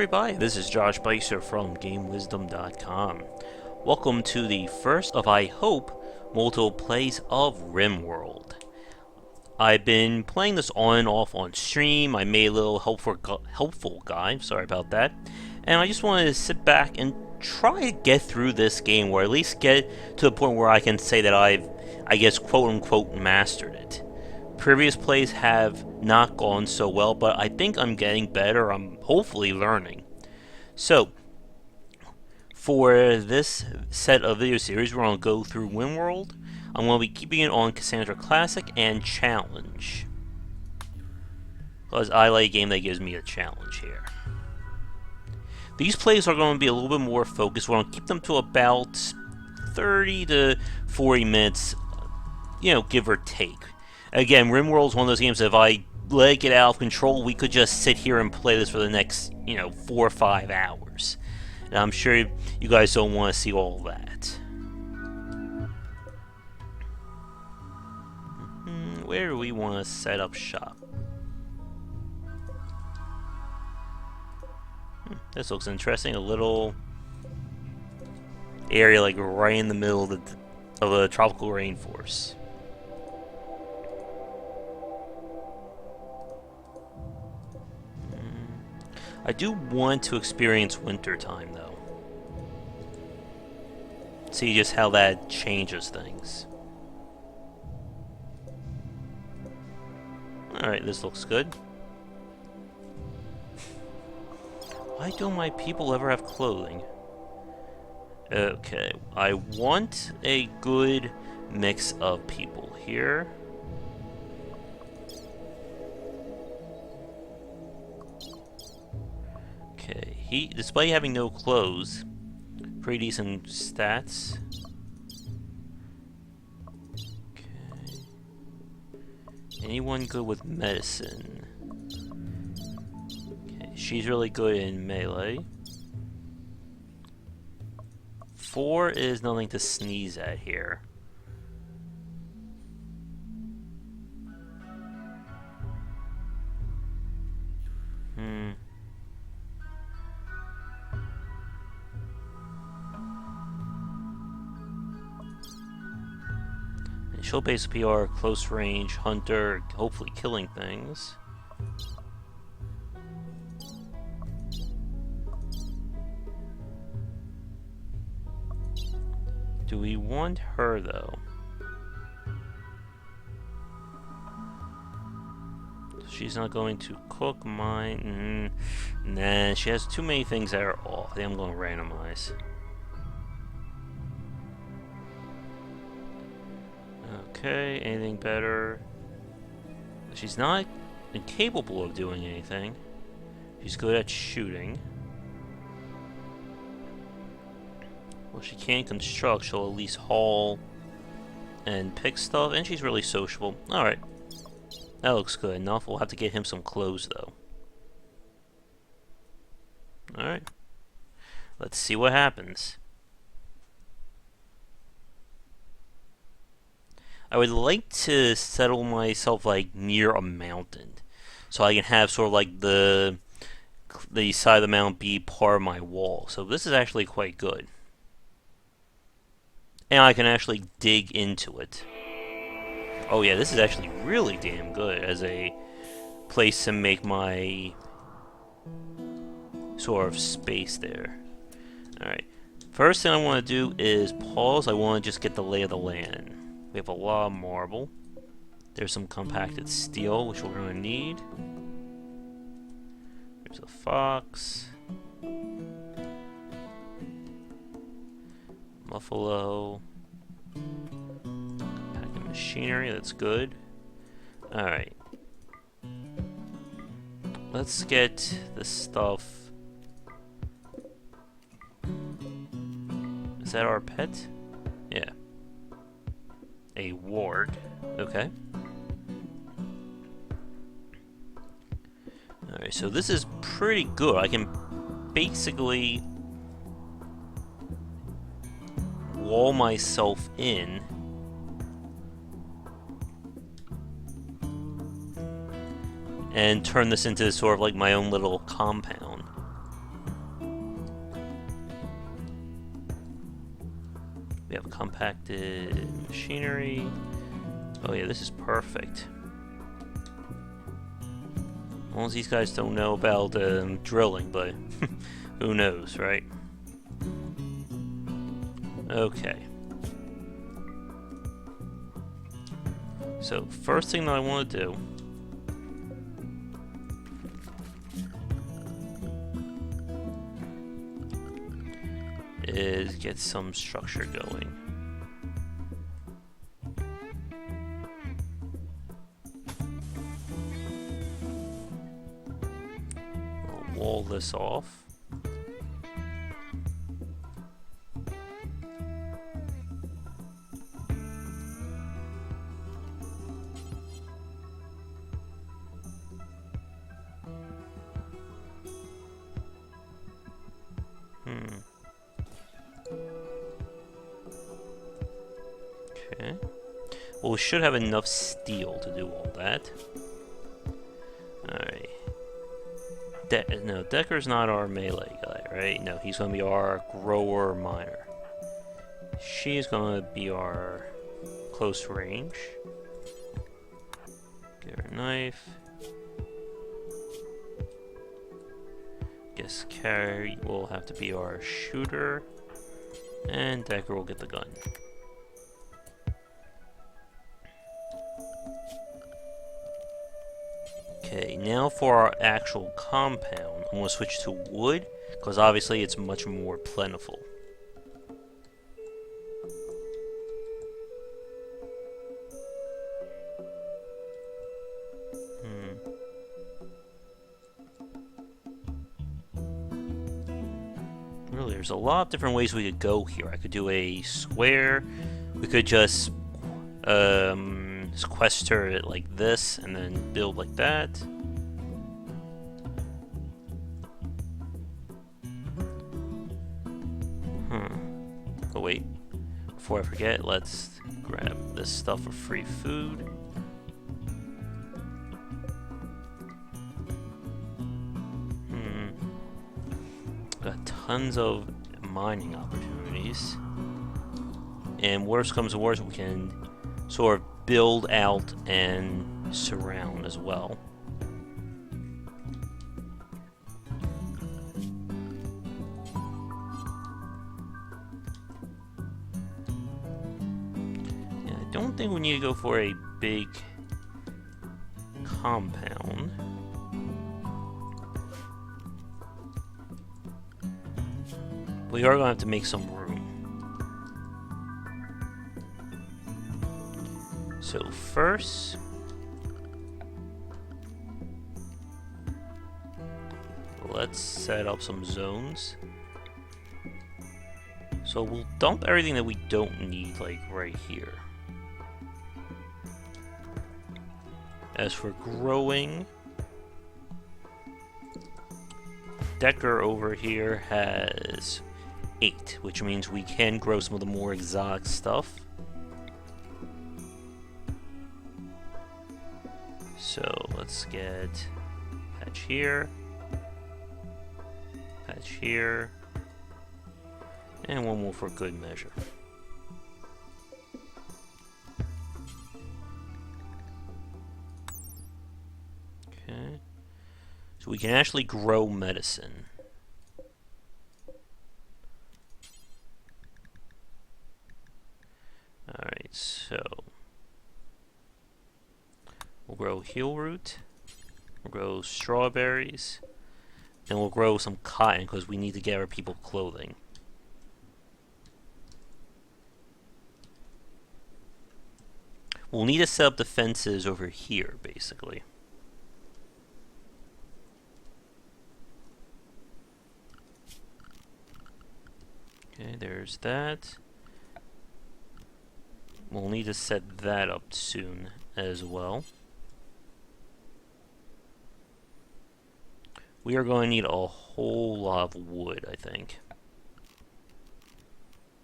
everybody, this is Josh Bycer from GameWisdom.com. Welcome to the first of, I hope, multiple plays of Rimworld. I've been playing this on and off on stream. I made a little helpful guide, sorry about that. And I just wanted to sit back and try to get through this game, or at least get to the point where I can say that I've, I guess, quote-unquote, mastered it. Previous plays have not gone so well, but I think I'm getting better. I'm hopefully learning. So, for this set of video series, we're going to go through Rimworld. I'm going to be keeping it on Cassandra Classic and Challenge, because I like a game that gives me a challenge here. These plays are going to be a little bit more focused. We're going to keep them to about 30 to 40 minutes, give or take. Again, Rimworld is one of those games that if I let it get out of control, we could just sit here and play this for the next, 4 or 5 hours. And I'm sure you guys don't want to see all that. Where do we want to set up shop? This looks interesting. A little area like right in the middle of the tropical rainforest. I do want to experience winter time though. See just how that changes things. Alright, this looks good. Why don't my people ever have clothing? Okay, I want a good mix of people here. Okay, despite having no clothes, pretty decent stats. Okay. Anyone good with medicine? Okay, she's really good in melee. 4 is nothing to sneeze at here. She'll basically be our close range hunter, hopefully killing things. Do we want her though? She's not going to cook mine. Nah, she has too many things that are off. I think I'm going to randomize. Okay, anything better? She's not incapable of doing anything. She's good at shooting. Well, she can't construct. She'll at least haul and pick stuff. And she's really sociable. Alright. That looks good enough. We'll have to get him some clothes, though. Alright. Let's see what happens. I would like to settle myself like near a mountain, so I can have sort of like the side of the mountain be part of my wall. So this is actually quite good, and I can actually dig into it. Oh yeah, this is actually really damn good as a place to make my sort of space there. All right, first thing I want to do is pause. I want to just get the lay of the land. We have a lot of marble. There's some compacted steel, which we're going to need. There's a fox. Buffalo. Packing machinery, that's good. Alright. Let's get this stuff. Is that our pet? Yeah. A ward. Okay. Alright, so this is pretty good. I can basically wall myself in and turn this into sort of like my own little compound. We have compacted machinery. Oh yeah, this is perfect. As long as these guys don't know about drilling, but who knows, right? Okay. So, first thing that I want to do is get some structure going. We'll wall this off. Okay. Well, we should have enough steel to do all that. Alright. No, Decker's not our melee guy, right? No, he's gonna be our grower miner. She's gonna be our close range. Get her knife. Guess Carrie will have to be our shooter. And Decker will get the gun. Okay, now for our actual compound, I'm going to switch to wood, because obviously it's much more plentiful. Really, there's a lot of different ways we could go here. I could do a square, we could just sequester it like this and then build like that. Oh wait, before I forget, let's grab this stuff for free food. Got tons of mining opportunities. And worst comes to worst, we can sort of build out and surround as well. Yeah, I don't think we need to go for a big compound. We are going to have to make some room. So first, let's set up some zones. So we'll dump everything that we don't need, like right here. As for growing, Decker over here has 8, which means we can grow some of the more exotic stuff. So let's get patch here, and one more for good measure. Okay, so we can actually grow medicine. Alright, so we'll grow heel root, we'll grow strawberries, and we'll grow some cotton because we need to get our people clothing. We'll need to set up the fences over here, basically. Okay, there's that. We'll need to set that up soon as well. We are going to need a whole lot of wood, I think.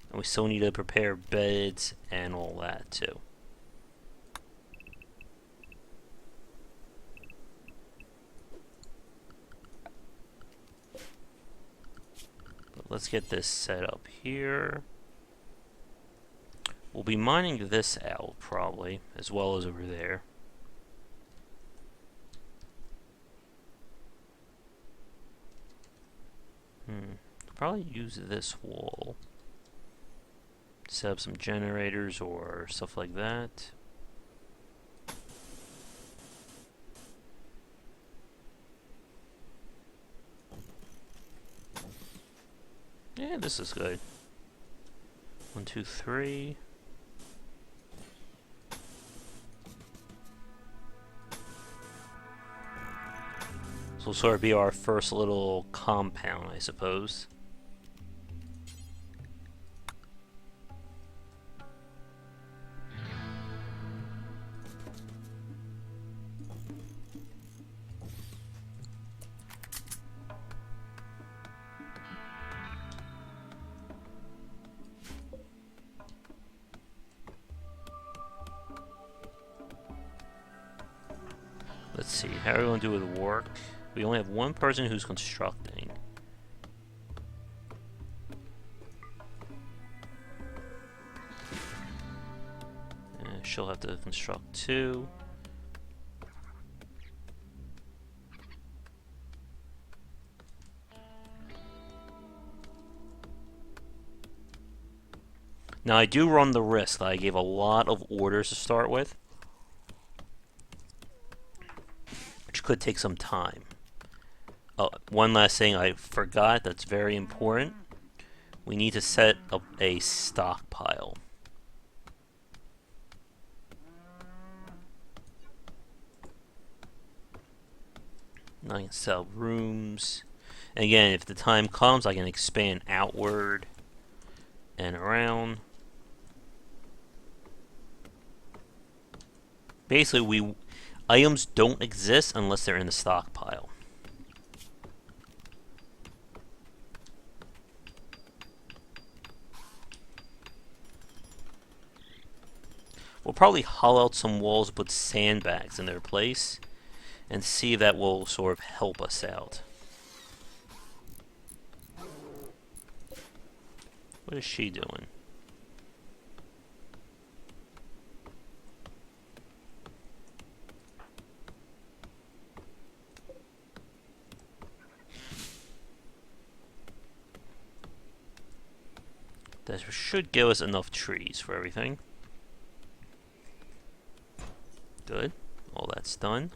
And we still need to prepare beds and all that, too. But let's get this set up here. We'll be mining this out, probably, as well as over there. Probably use this wall. Set up some generators or stuff like that. Yeah, this is good. 1, 2, 3. This will sort of be our first little compound, I suppose. Let's see, how are we going to do with work? We only have one person who's constructing. She'll have to construct 2. Now I do run the risk that I gave a lot of orders to start with, which could take some time. Oh, one last thing I forgot that's very important. We need to set up a stockpile. Now I can sell rooms. And again, if the time comes, I can expand outward and around. Basically, items don't exist unless they're in the stockpile. We'll probably hollow out some walls, put sandbags in their place, and see if that will sort of help us out. What is she doing? That should give us enough trees for everything. Good. All that's done.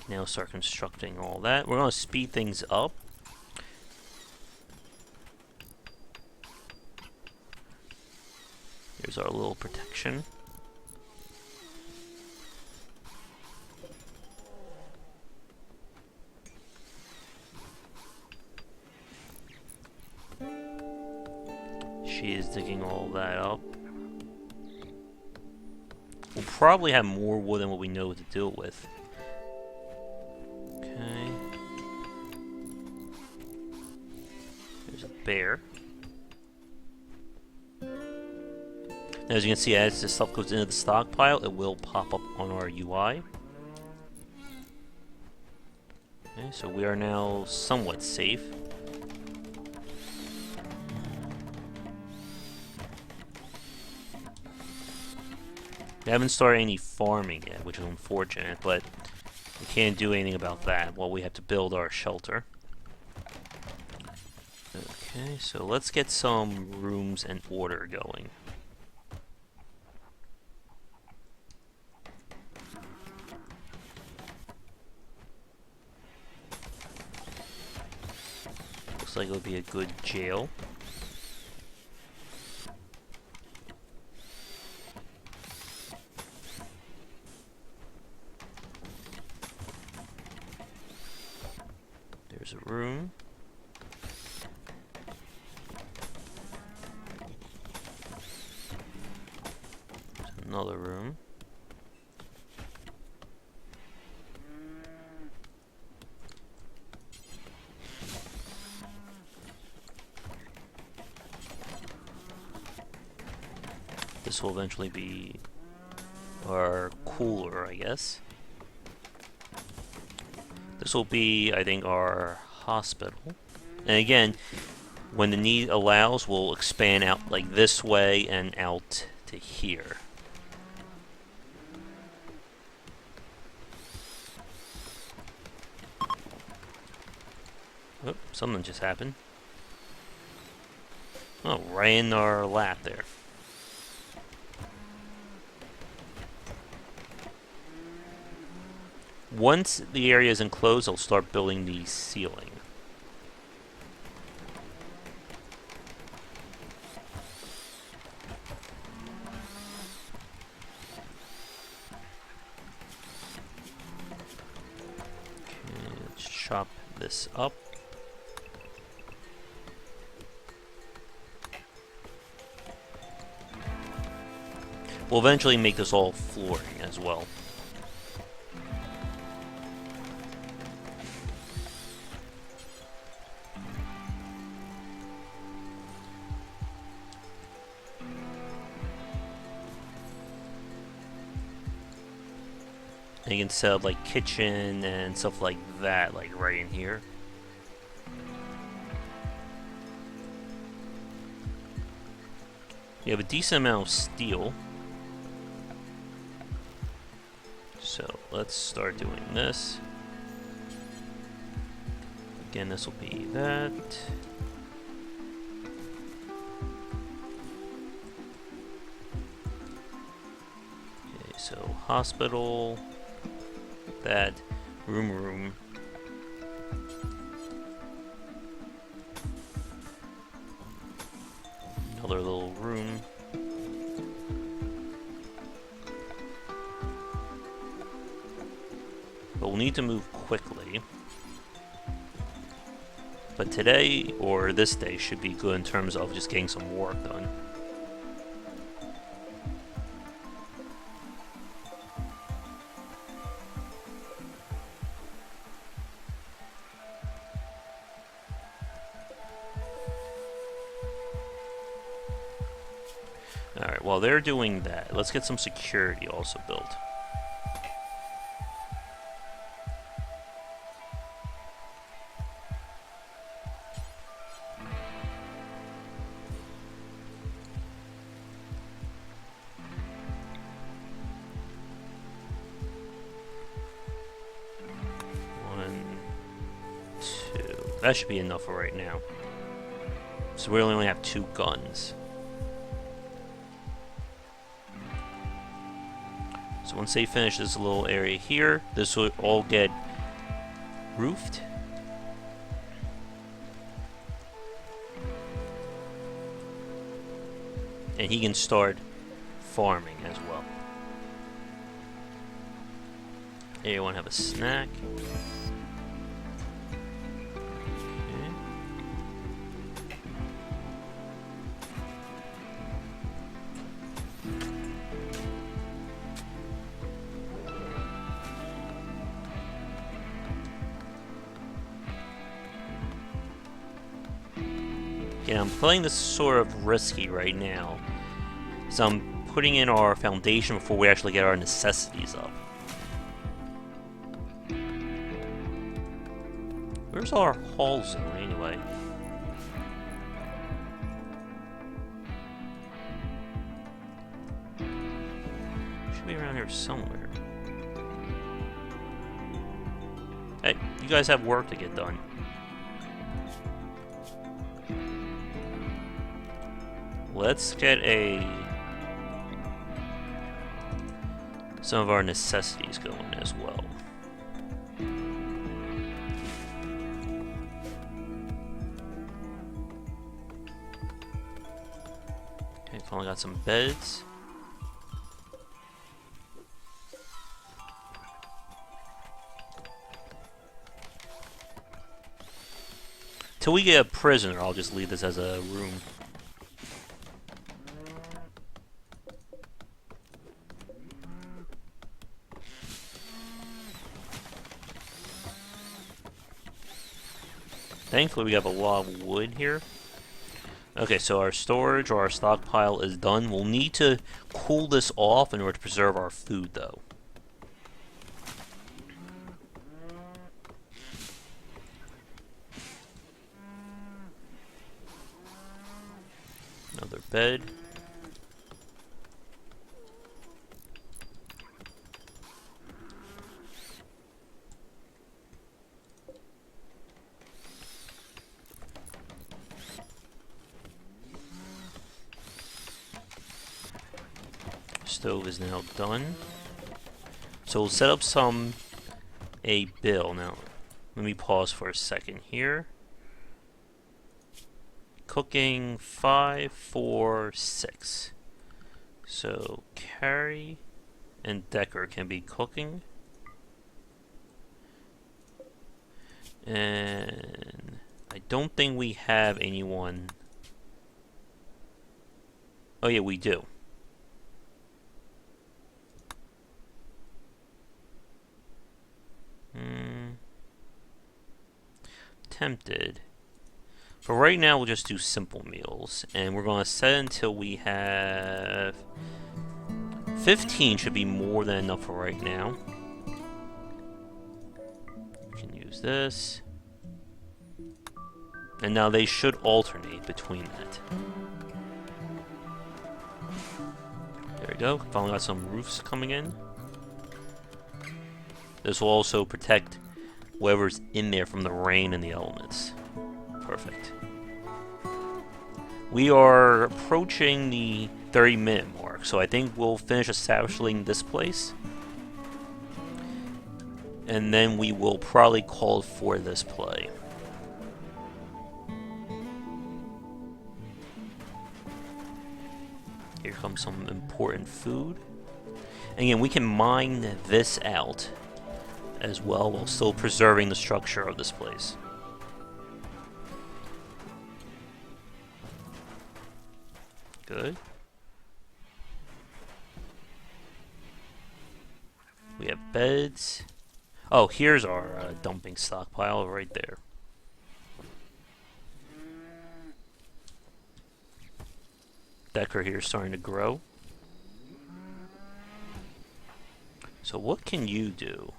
Now start constructing all that. We're going to speed things up. Here's our little protection. She is digging all that up. We'll probably have more wood than what we know what to do with. Okay. There's a bear. Now, as you can see, as this stuff goes into the stockpile, it will pop up on our UI. Okay, so we are now somewhat safe. We haven't started any farming yet, which is unfortunate, but we can't do anything about that while we have to build our shelter. Okay, so let's get some rooms and order going. Looks like it'll be a good jail. There's a room. There's another room. This will eventually be our cooler, I guess. This will be, I think, our hospital. And again, When the need allows, we'll expand out like this way and out to here. Oh, something just happened. Oh, right in our lap there. Once the area is enclosed, I'll start building the ceiling. Okay, let's chop this up. We'll eventually make this all flooring as well. And you can set up like kitchen and stuff like that, like right in here. You have a decent amount of steel. So let's start doing this. Again, this will be that. Okay, so hospital. That room. Another little room. But we'll need to move quickly. But today, or this day, should be good in terms of just getting some work done. Alright, while they're doing that, let's get some security also built. That should be enough for right now. So we only have 2 guns. So once they finish this little area here, this will all get roofed. And he can start farming as well. Anyone have a snack? Yeah, I'm playing this sort of risky right now. So I'm putting in our foundation before we actually get our necessities up. Where's our hull zone anyway? Should be around here somewhere. Hey, you guys have work to get done. Let's get some of our necessities going as well. Okay, finally got some beds. Till we get a prisoner, I'll just leave this as a room. Thankfully, we have a lot of wood here. Okay, so our storage or our stockpile is done. We'll need to cool this off in order to preserve our food, though. another bed. Stove is now done. So we'll set up a bill. Now, let me pause for a second here. Cooking 5, 4, 6. So Carrie and Decker can be cooking. And I don't think we have anyone. Oh yeah, we do. Tempted. But right now we'll just do simple meals. And we're going to set it until we have 15 should be more than enough for right now. We can use this. And now they should alternate between that. There we go. Finally got some roofs coming in. This will also protect whatever's in there from the rain and the elements. Perfect. We are approaching the 30-minute mark, so I think we'll finish establishing this place. And then we will probably call for this play. Here comes some important food. And again, we can mine this out as well while still preserving the structure of this place. Good. We have beds. Oh, here's our dumping stockpile right there. Decker here is starting to grow. So what can you do?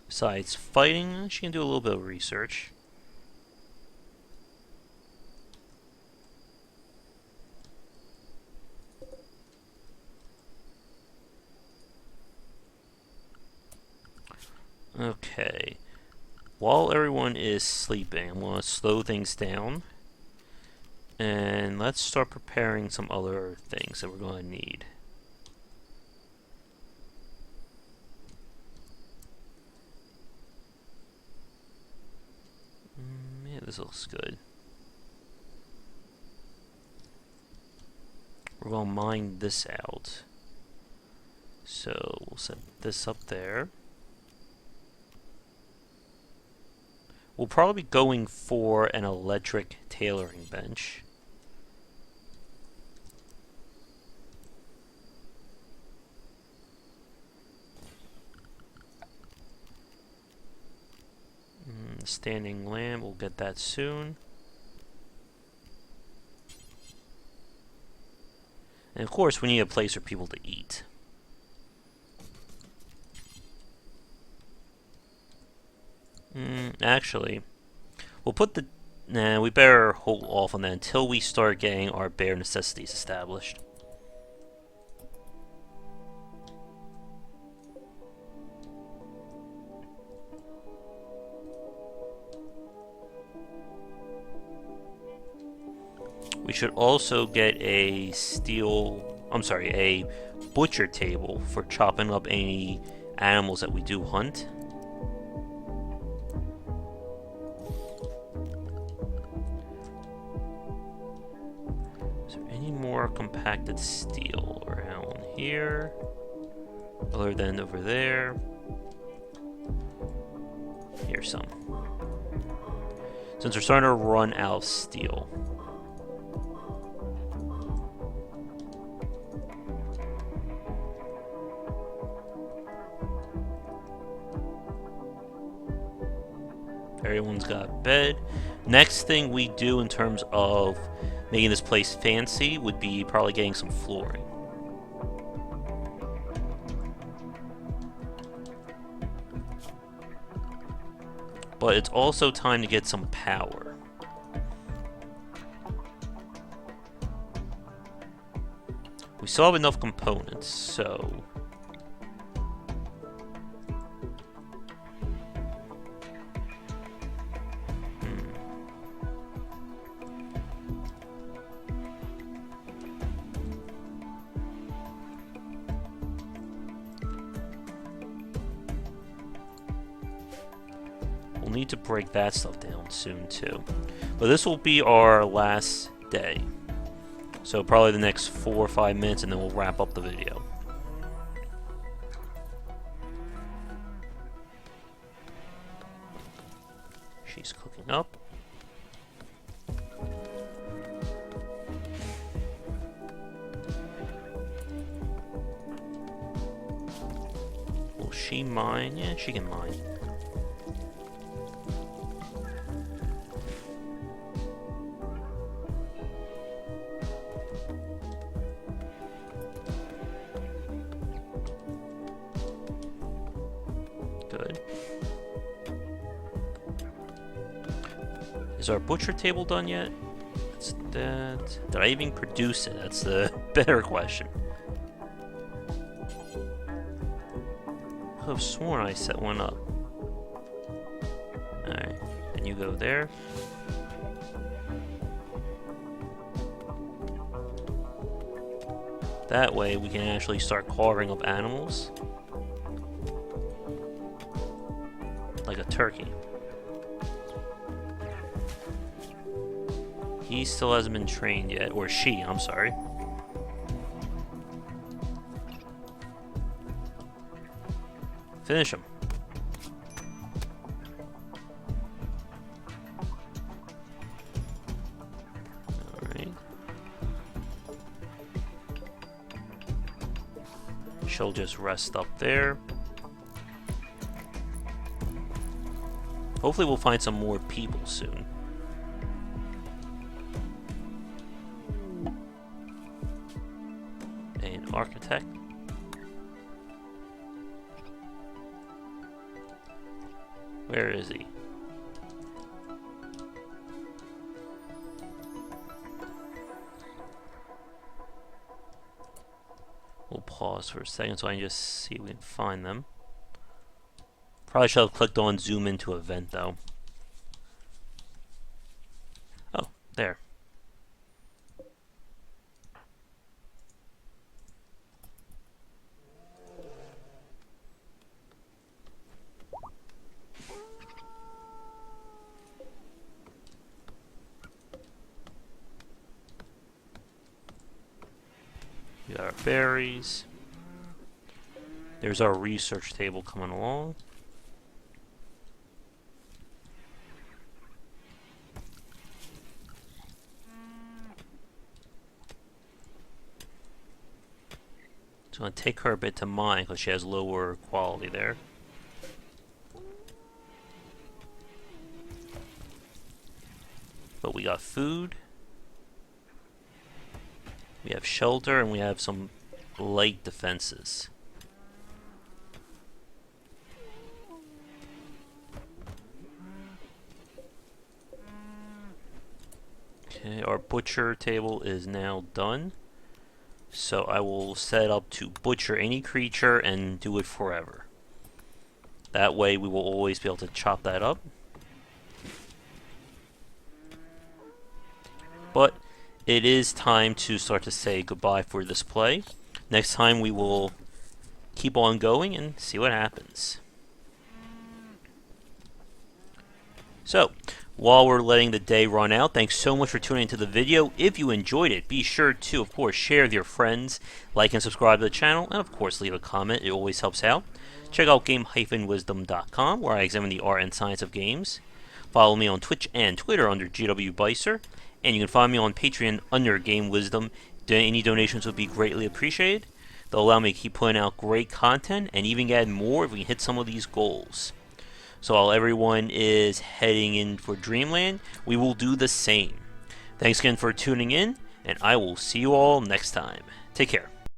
Besides fighting, she can do a little bit of research. Okay. While everyone is sleeping, I'm going to slow things down. And let's start preparing some other things that we're going to need. Yeah, this looks good. We're going to mine this out. So we'll set this up there. We'll probably be going for an electric tailoring bench. Standing lamp, we'll get that soon. And of course, we need a place for people to eat. Actually, we'll put the... Nah, we better hold off on that until we start getting our bare necessities established. We should also get a a butcher table for chopping up any animals that we do hunt. Is there any more compacted steel around here? Other than over there? Here's some. Since we're starting to run out of steel. Everyone's got a bed. Next thing we do in terms of making this place fancy would be probably getting some flooring. But it's also time to get some power. still have enough components, so... We'll need to break that stuff down soon, too. But this will be our last day. So probably the next 4 or 5 minutes, and then we'll wrap up the video. She's cooking up. Will she mine? Yeah, she can mine. Good. Is our butcher table done yet? That's that. Did I even produce it? That's the better question. I could have sworn I set one up. Alright, and you go there. That way we can actually start carving up animals. Like a turkey. He still hasn't been trained yet, or she, I'm sorry. Finish him. Alright. She'll just rest up there. Hopefully we'll find some more people soon. An architect. Where is he? We'll pause for a second so I can just see if we can find them. Probably should have clicked on zoom into event though. Oh, there. We got our berries. There's our research table coming along. It's going to take her a bit to mine because she has lower quality there. But we got food. We have shelter and we have some light defenses. Okay, our butcher table is now done. So I will set up to butcher any creature and do it forever. That way we will always be able to chop that up. But it is time to start to say goodbye for this play. Next time we will keep on going and see what happens. So, while we're letting the day run out, thanks so much for tuning into the video. If you enjoyed it, be sure to, of course, share with your friends, like and subscribe to the channel, and of course, leave a comment. It always helps out. Check out game-wisdom.com, where I examine the art and science of games. Follow me on Twitch and Twitter under GW Bycer, and you can find me on Patreon under Game Wisdom. Any donations would be greatly appreciated. They'll allow me to keep putting out great content, and even add more if we can hit some of these goals. So while everyone is heading in for Dreamland, we will do the same. Thanks again for tuning in, and I will see you all next time. Take care.